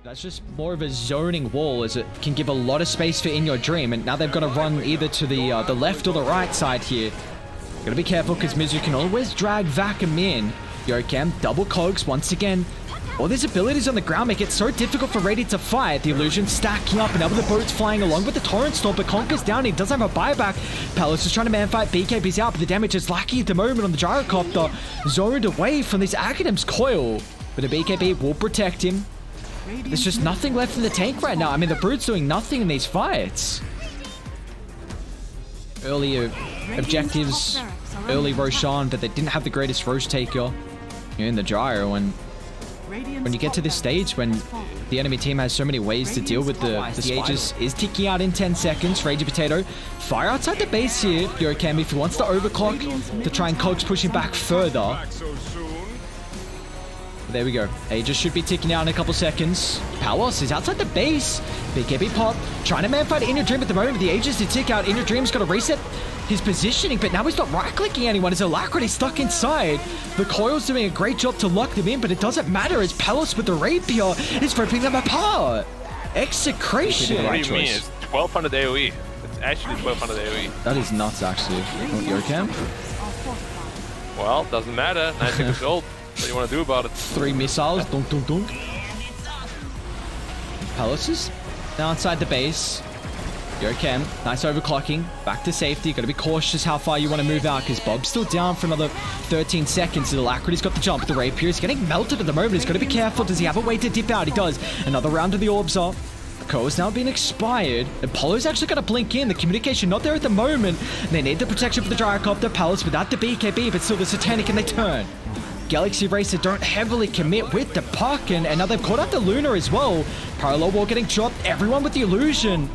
That's just more of a zoning wall, as it can give a lot of space for In Your Dream, and now they've got to run either to the left or the right side here. Gotta be careful, because Mizu can always drag Vacuum in. Yokem, double cogs once again. All these abilities on the ground make it so difficult for Radiant to fight. The illusion stacking up, and now with the boats flying along with the Torrent Storm, but Conker's down. He doesn't have a buyback. Palace is trying to man fight. BKB's out, but the damage is lacking at the moment on the Gyrocopter. Zoned away from this Academ's coil, but the BKB will protect him. There's just nothing left in the tank right now. I mean, the Brood's doing nothing in these fights. Early objectives, early Roshan, but they didn't have the greatest Roche taker in the Gyro. And when you get to this stage, when the enemy team has so many ways to deal with the Aegis is ticking out in 10 seconds. Ragey Potato, fire outside the base here. Yokem, if he wants to overclock to try and coax pushing back further. There we go. Aegis should be ticking out in a couple seconds. Palos is outside the base. BKB pop. Trying to man fight In Your Dream at the moment. The Aegis to tick out. In Your Dream's got to reset his positioning, but now he's not right-clicking anyone as Alacrity stuck inside. The Coil's doing a great job to lock them in, but it doesn't matter as Palos with the Rapier is ripping them apart. Execration. What do you mean? It's 1200 AoE. It's actually 1200 AoE. That is nuts, actually. Yokem? Well, doesn't matter. 9 seconds old. What do you want to do about it? 3 missiles. Dunk, dunk, dunk. Palos is now inside the base. Yokem, nice overclocking. Back to safety. Got to be cautious how far you want to move out, because Bob's still down for another 13 seconds. The Alacrity's got the jump. The Rapier is getting melted at the moment. He's got to be careful. Does he have a way to dip out? He does. Another round of the orbs up. The Coil's now been expired. Apollo's actually got to blink in. The communication not there at the moment. They need the protection for the Gyrocopter. Palace without the BKB, but still the Satanic, and they turn. Galaxy Racer don't heavily commit with the puck, and now they've caught out the Lunar as well. Parallel Wall getting dropped. Everyone with the illusion.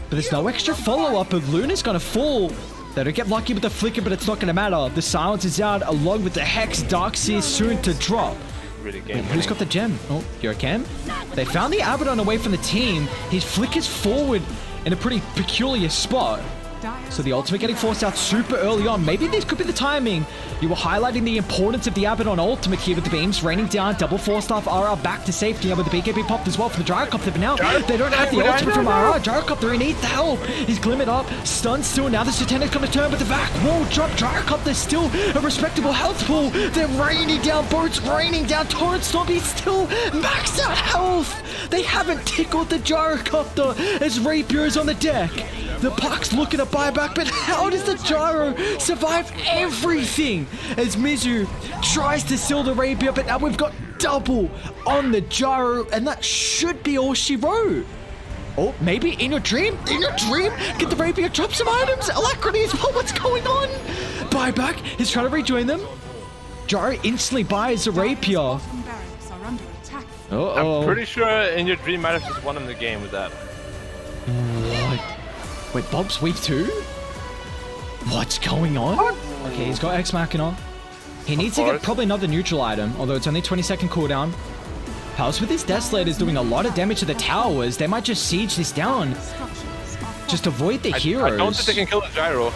But there's no extra follow-up, and Lunar's gonna fall. They don't get lucky with the flicker, but it's not gonna matter. The silence is out, along with the Hex. Darkseer soon to drop. Really Wait, who's got the gem? Oh, Yokem? They found the Abaddon away from the team. His flickers forward in a pretty peculiar spot. So the ultimate getting forced out super early on. Maybe this could be the timing. You were highlighting the importance of the Abaddon ultimate here with the beams raining down. Double 4-staff RR back to safety. Now with the BKB popped as well for the Gyrocopter. But now they don't have the ultimate from RR. Gyrocopter, he needs the help. He's glimmered up. Stunned still. Now the Satanic's going to turn with the back wall drop. Gyrocopter still a respectable health pool. They're raining down boats, raining down Torrent Storm. He's still maxed out health. They haven't tickled the Gyrocopter as Rapier is on the deck. The puck's looking to buy back, but how does the Gyro survive everything? As Mizu tries to seal the Rapier, but now we've got double on the Gyro, and that should be all she wrote. Oh, maybe In Your Dream? In Your Dream? Get the Rapier, drop some items. Alacrity as well, what's going on? Buyback, he's trying to rejoin them. Gyro instantly buys the Rapier. I'm pretty sure In Your Dream might have just won him the game with that. What? Wait, Bob's weak too? What's going on? Okay, he's got Ex Machina. He needs to get probably another neutral item, although it's only 20-second cooldown. Palace with his Desolator is doing a lot of damage to the towers. They might just siege this down. Just avoid the heroes. I don't think they can kill the Gyro,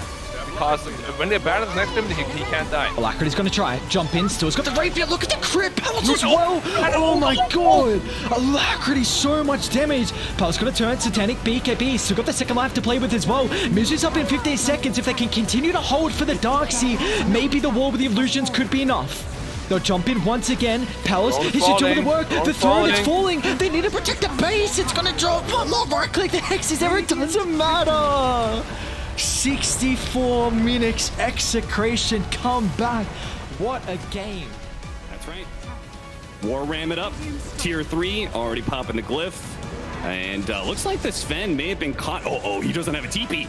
because when the Baron's next to him, he can't die. Alacrity's gonna try. Jump in still. He's got the Rapier. Look at the crit. Palace as well. Oh my god. Alacrity, so much damage. Palace gonna turn. Satanic BKB. Still got the second life to play with as well. Mizu's up in 15 seconds. If they can continue to hold for the Darkseer, maybe the wall with the illusions could be enough. They'll jump in once again. Palace, is he doing the work? The throne is falling. They need to protect the base. It's gonna drop. One more right click. The Hex is there. It doesn't matter. 64 minutes, Execration, come back. What a game. That's right. War ram it up. Tier 3, already popping the glyph. And looks like the Sven may have been caught. Oh, he doesn't have a TP.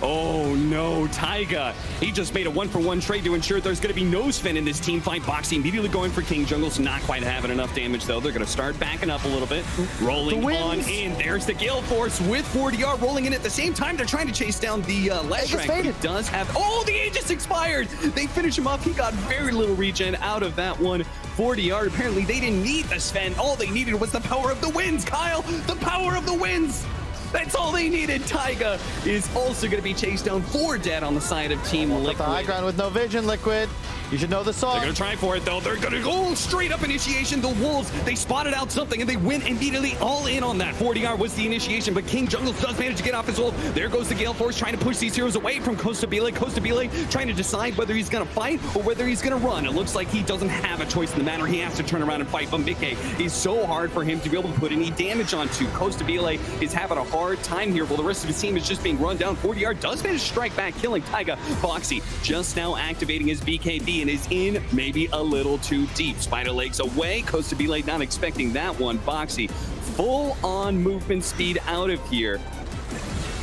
Oh no, Taiga. He just made a 1-for-1 trade to ensure there's going to be no Sven in this team fight. Boxy immediately going for King Jungle's not quite having enough damage though. They're going to start backing up a little bit. Rolling on in. There's the Gale Force with 4DR rolling in at the same time. They're trying to chase down the Leshrac. He does have... Oh, the Aegis expired. They finish him off. He got very little regen out of that one. 4DR. Apparently they didn't need the Sven. All they needed was the power of the winds, Kyle. The power of the winds. That's all they needed. Taiga is also going to be chased down for dead on the side of Team Liquid. The high ground with no vision, Liquid. You should know the song. They're going to try for it, though. They're going to go straight up initiation. The Wolves, they spotted out something, and they went immediately all in on that. 40R was the initiation, but King Jungles does manage to get off his ult. There goes the Gale Force trying to push these heroes away from Costabile. Costabile trying to decide whether he's going to fight or whether he's going to run. It looks like he doesn't have a choice in the matter. He has to turn around and fight, but Mickey is so hard for him to be able to put any damage onto. Costabile is having a hard time here while the rest of his team is just being run down. 40R does manage to strike back, killing Taiga. Boxy just now activating his BKB and is in maybe a little too deep. Spider legs away. Costabile not expecting that one. Boxy full on movement speed out of here.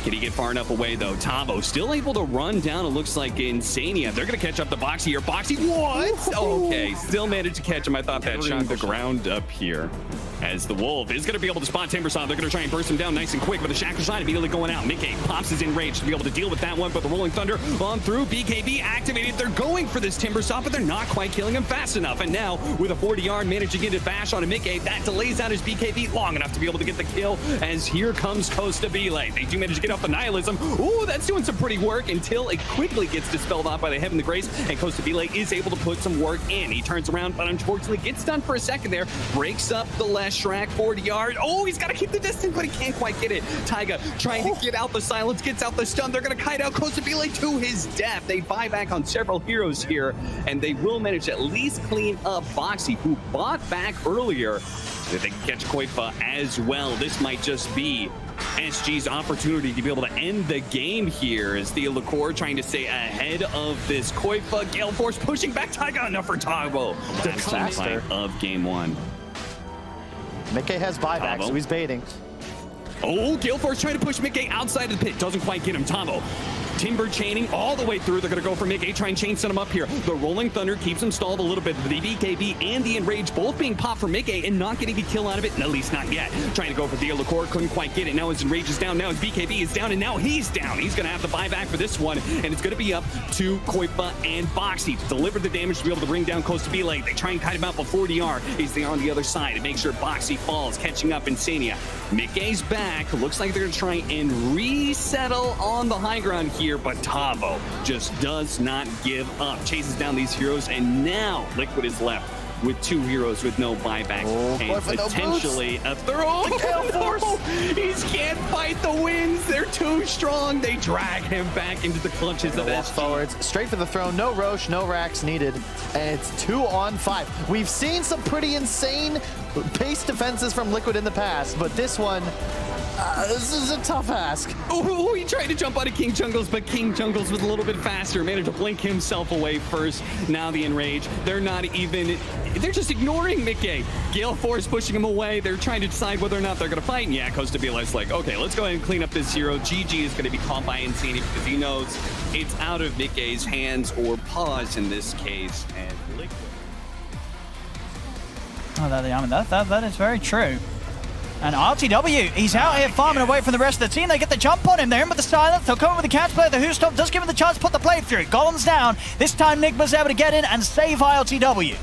Can he get far enough away, though? Tavo still able to run down, it looks like, Insania. They're going to catch up to Boxy here. Boxy, what? Okay, still managed to catch him. I thought that shot the ground up here. As the Wolf is going to be able to spot Timbersaw. They're going to try and burst him down nice and quick, but the Shackle Shot immediately going out. Mickey pops is enraged to be able to deal with that one, but the Rolling Thunder on through. BKB activated. They're going for this Timbersaw, but they're not quite killing him fast enough. And now, with a 40-yard, managing to get a bash on a Mickey, that delays out his BKB long enough to be able to get the kill, as here comes Costabile. They do manage to get off the Nihilism. Ooh, that's doing some pretty work until it quickly gets dispelled off by the Heaven the Grace, and Costabile is able to put some work in. He turns around, but unfortunately gets stunned for a second there, breaks up the Leshrac 40-yard. Oh, he's got to keep the distance, but he can't quite get it. Taiga trying to get out the silence, gets out the stun. They're going to kite out Costabile to his death. They buy back on several heroes here, and they will manage to at least clean up Boxy, who bought back earlier. If they can catch Koifa as well, this might just be SG's opportunity to be able to end the game here, as Theo Lacour trying to stay ahead of this Koifa. Gale Force pushing back Taiga, enough for Taiwo. Last fight of game one. Mickey has buyback, Tavo. so he's baiting. Oh, Gale Force trying to push Mickey outside of the pit. Doesn't quite get him. Tavo. Timber chaining all the way through. They're going to go for Mickey, try and chain set him up here. The Rolling Thunder keeps him stalled a little bit. The BKB and the Enrage both being popped for Mickey and not getting a kill out of it, at least not yet. Trying to go for Theo Lacour, couldn't quite get it. Now his Enrage is down, now his BKB is down, and now he's down. He's going to have the buyback for this one, and it's going to be up to Koifa and Boxy to deliver the damage to be able to bring down Costabile. They try and kite him out before DR. He's there on the other side to make sure Boxy falls, catching up Insania. Mickey's back. Looks like they're going to try and resettle on the high ground here, but Tavo just does not give up. Chases down these heroes, and now Liquid is left with two heroes with no buyback. And potentially a throw. Gale Force! He can't fight the winds. They're too strong. They drag him back into the clutches of SG. Forwards, straight for the throne. No Roche, no racks needed. And it's 2-on-5. We've seen some pretty insane base defenses from Liquid in the past, but this one, this is a tough ask. Oh, he tried to jump out of King Jungles, but King Jungles was a little bit faster. Managed to blink himself away first. Now the Enrage. They're not even... They're just ignoring Mickey. Gale Force pushing him away. They're trying to decide whether or not they're going to fight. And yeah, Costabile's like, okay, let's go ahead and clean up this hero. GG is going to be caught by Insania because he knows it's out of Mickey's hands, or paws in this case. And Liquid. Oh, that is very true. And RTW, he's out here farming away from the rest of the team. They get the jump on him. They're in with the silence. They'll come in with the catch play. The Who Stop does give him the chance to put the play through. Golem's down. This time, Nigma's able to get in and save RTW.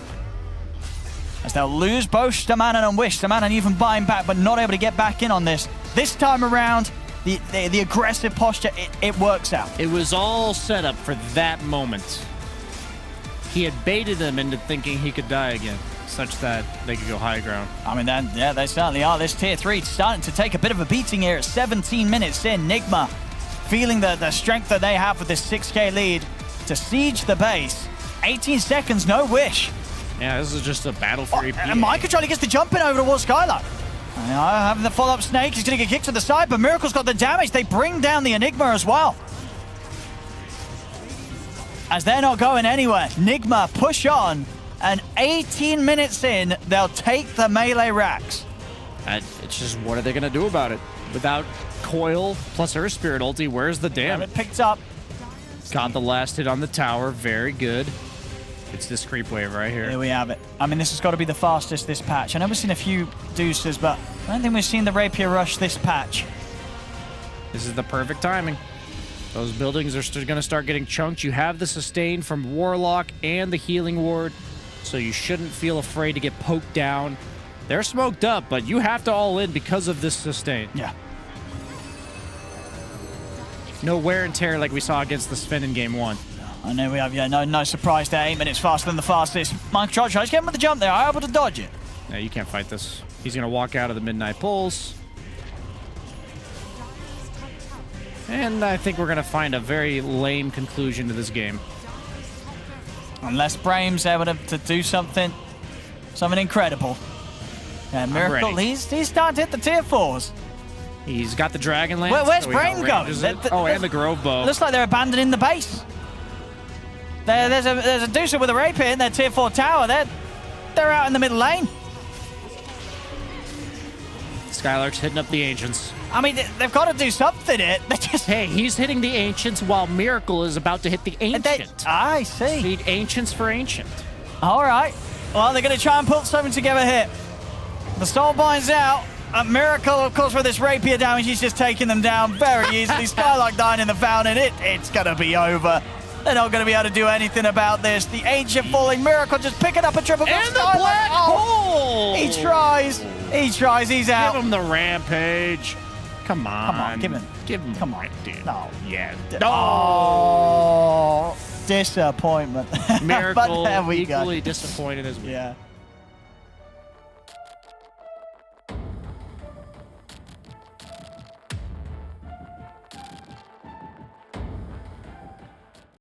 As they'll lose both Stamanen and Wish. Stamanen even buying back, but not able to get back in on this. This time around, the aggressive posture, it works out. It was all set up for that moment. He had baited them into thinking he could die again, such that they could go high ground. I mean, yeah, they certainly are. This tier 3 starting to take a bit of a beating here at 17 minutes in. Nigma feeling the strength that they have with this 6K lead to siege the base. 18 seconds, no Wish. Yeah, this is just a battle for EP. And Micah trying to get the jump in over towards Skylar. Having the follow-up Snake, he's going to get kicked to the side, but Miracle's got the damage. They bring down the Enigma as well. As they're not going anywhere, Nigma push on, and 18 minutes in, they'll take the melee racks. It's just, what are they going to do about it? Without Coil plus Earth Spirit ulti, where's the damage? It picked up. Got the last hit on the tower, very good. It's this creep wave right here. Here we have it. I mean, this has got to be the fastest this patch. I know we've seen a few deuces, but I don't think we've seen the Rapier rush this patch. This is the perfect timing. Those buildings are still going to start getting chunked. You have the sustain from Warlock and the healing ward, so you shouldn't feel afraid to get poked down. They're smoked up, but you have to all in because of this sustain. Yeah. No wear and tear like we saw against the Sven in game 1. And there we have, yeah, no surprise there. 8 minutes faster than the fastest. Mind control tries to get him with the jump there. I'm able to dodge it. Yeah, you can't fight this. He's going to walk out of the midnight pulse. And I think we're going to find a very lame conclusion to this game. Unless Braim's able to do something incredible. Yeah, Miracle, he's starting to hit the tier 4s. He's got the Dragon Lance. Where's so Braim going? And the Grove Bow. Looks like they're abandoning the base. There's a Deucer with a Rapier in their tier 4 tower. They're out in the middle lane. Skylark's hitting up the Ancients. I mean, they've got to do something. Hey, he's hitting the Ancients while Miracle is about to hit the Ancient. I see. Feed Ancients for Ancient. All right. Well, they're going to try and put something together here. The Soulbind's out. Miracle, of course, with this Rapier damage, he's just taking them down very easily. Skylark dying in the fountain. It's going to be over. They're not going to be able to do anything about this. The Ancient falling. Miracle just picking up a triple. And the black hole! He tries. He's out. Give him the Rampage. Come on. Give him. Come on, dude. No. Yeah. Oh, disappointment. Miracle But there we equally go. disappointed as well. Yeah.